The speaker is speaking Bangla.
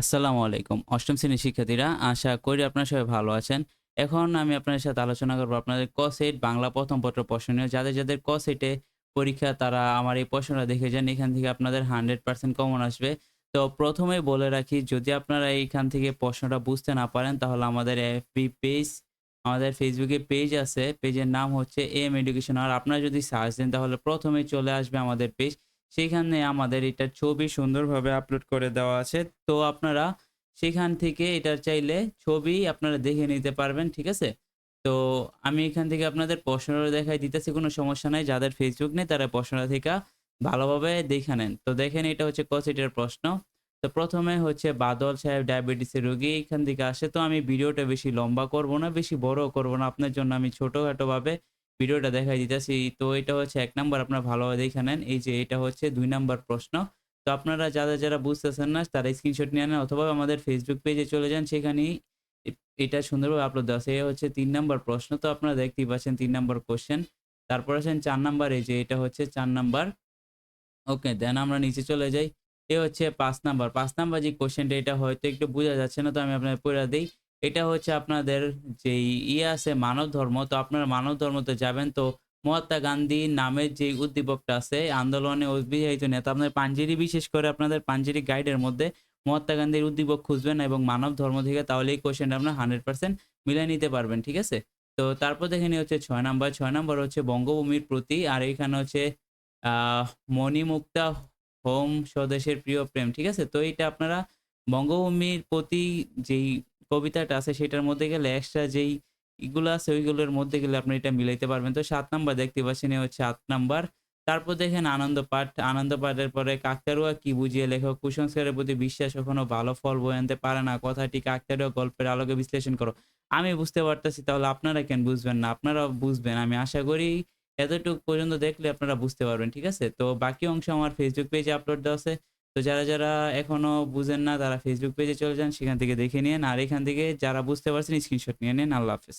আসসালামু আলাইকুম। অষ্টম শ্রেণীর শিক্ষার্থীরা, আশা করি আপনারা সবাই ভালো আছেন। এখন আমি আপনাদের সাথে আলোচনা করব আপনাদের ক সেট বাংলা প্রথম পত্র প্রশ্ন নিয়ে। যাদের ক সেটে পরীক্ষা তারা আমার এই প্রশ্নটা দেখে যান। এখান থেকে আপনাদের 100% কমন আসবে। তো ১ম এই বলে রাখি, যদি আপনারা এইখান থেকে প্রশ্নটা বুঝতে না পারেন তাহলে আমাদের এফবি পেজ, আমাদের ফেসবুকে পেজ আছে। পেজের নাম হচ্ছে এম এডুকেশন। আর আপনারা যদি সার্চ দেন তাহলে ১ম এই চলে আসবে আমাদের পেজ। সেখানে আমাদের এটার ছবি সুন্দরভাবে আপলোড করে দেওয়া আছে। তো আপনারা সেখান থেকে এটার চাইলে ছবি আপনারা দেখে নিতে পারবেন। ঠিক আছে? তো আমি এখান থেকে আপনাদের প্রশ্নটা দেখাই দিতেছি, কোনো সমস্যা নাই। যাদের Facebook নেই তারা প্রশ্নটা থেকে ভালোভাবে দেখে নেন। তো দেখেন, এটা হচ্ছে ক সেটের প্রশ্ন। তো ১ম এ হচ্ছে বাদল সাহেব ডায়াবেটিসের রোগী এখান থেকে আসে। তো আমি ভিডিওটা বেশি লম্বা করব না, বেশি বড়ও করব না। আপনার জন্য আমি ছোটখাটোভাবে ভিডিওটা দেখাই দিতেছি। তো এটা হচ্ছে ১ নাম্বার, আপনারা ভালোভাবে দেখে নেন। এই যে এটা হচ্ছে ২ নাম্বার প্রশ্ন। তো আপনারা যারা বুঝতেছেন না তারা স্ক্রিনশট নিয়ে নেন অথবা আমাদের Facebook পেজে চলে যান, সেখানেই এ এটা সুন্দরভাবে আপলোড দেওয়া আছে। এ হচ্ছে ৩ নাম্বার প্রশ্ন। তো আপনারা দেখতেই পাচ্ছেন ৩ নাম্বার কোয়েশ্চেন। তারপর আসেন ৪ নাম্বার, এই যে এটা হচ্ছে ৪ নাম্বার। ওকে, দেন আমরা নিচে চলে যাই। এ হচ্ছে ৫ নাম্বার। ৫ নাম্বার যে কোয়েশ্চেনটা, এটা হয়তো একটু বোঝা যাচ্ছে না, তো আমি আপনাদের পইড়া দেই। এটা হচ্ছে আপনাদের যেই আছে মানব ধর্ম। তো আপনারা মানব ধর্মতে যাবেন। তো মহাত্মা গান্ধী নামের যে উদ্দীপকটা আছে, আন্দোলনে অভিযায়িত নেতা, আপনাদের পাঞ্জেরি, বিশেষ করে আপনাদের পাঞ্জেরি গাইডের মধ্যে মহাত্মা গান্ধীর উদ্দীপক খুঁজবেন এবং মানব ধর্ম থেকে, তাহলে এই কোয়েশ্চেনটা আপনারা 100% মিলায় নিতে পারবেন। ঠিক আছে? তো তারপর দেখে নিই হচ্ছে ৬ নাম্বার। ৬ নাম্বার হচ্ছে বঙ্গভূমির প্রতি। আর এখানে হচ্ছে আহ মণিমুক্তা হোম স্বদেশের প্রিয় প্রেম। ঠিক আছে? তো এইটা আপনারা বঙ্গভূমির প্রতি যেই কবিতাটা আছে সেটার মধ্যে গেলে এক্সট্রা যেই ইগুলো আছে ওইগুলোর মধ্যে গেলে আপনি এটা মিলাইতে পারবেন। তো ৭ নাম্বার দেখতে পাচ্ছেন, এ হচ্ছে ৮ নাম্বার। তারপর দেখেন আনন্দ পাঠ। আনন্দ পাঠের পরে কাকতাড়ুয়া কি বুঝিয়ে লেখক কুসংস্কারের প্রতি বিশ্বাস কখনো ভালো ফল বয়ে আনতে পারে না। কথাটি কাকতাড়ুয়া গল্পের আলোকে বিশ্লেষণ করো। আমি বুঝতে পারতেছি, তাহলে আপনারা কেন বুঝবেন না? আপনারাও বুঝবেন। আমি আশা করি এতটুক পর্যন্ত দেখলে আপনারা বুঝতে পারবেন। ঠিক আছে? তো বাকি অংশ আমার Facebook পেজে আপলোড দেওয়া আছে। তো যারা এখনো বুঝেন না তারা Facebook পেজে চলে যান। সেখান থেকে দেখে নিয়েন। আর এখান থেকে যারা বুঝতে পারছেন স্ক্রিনশট নিয়ে নিন। আল্লাহ হাফেজ।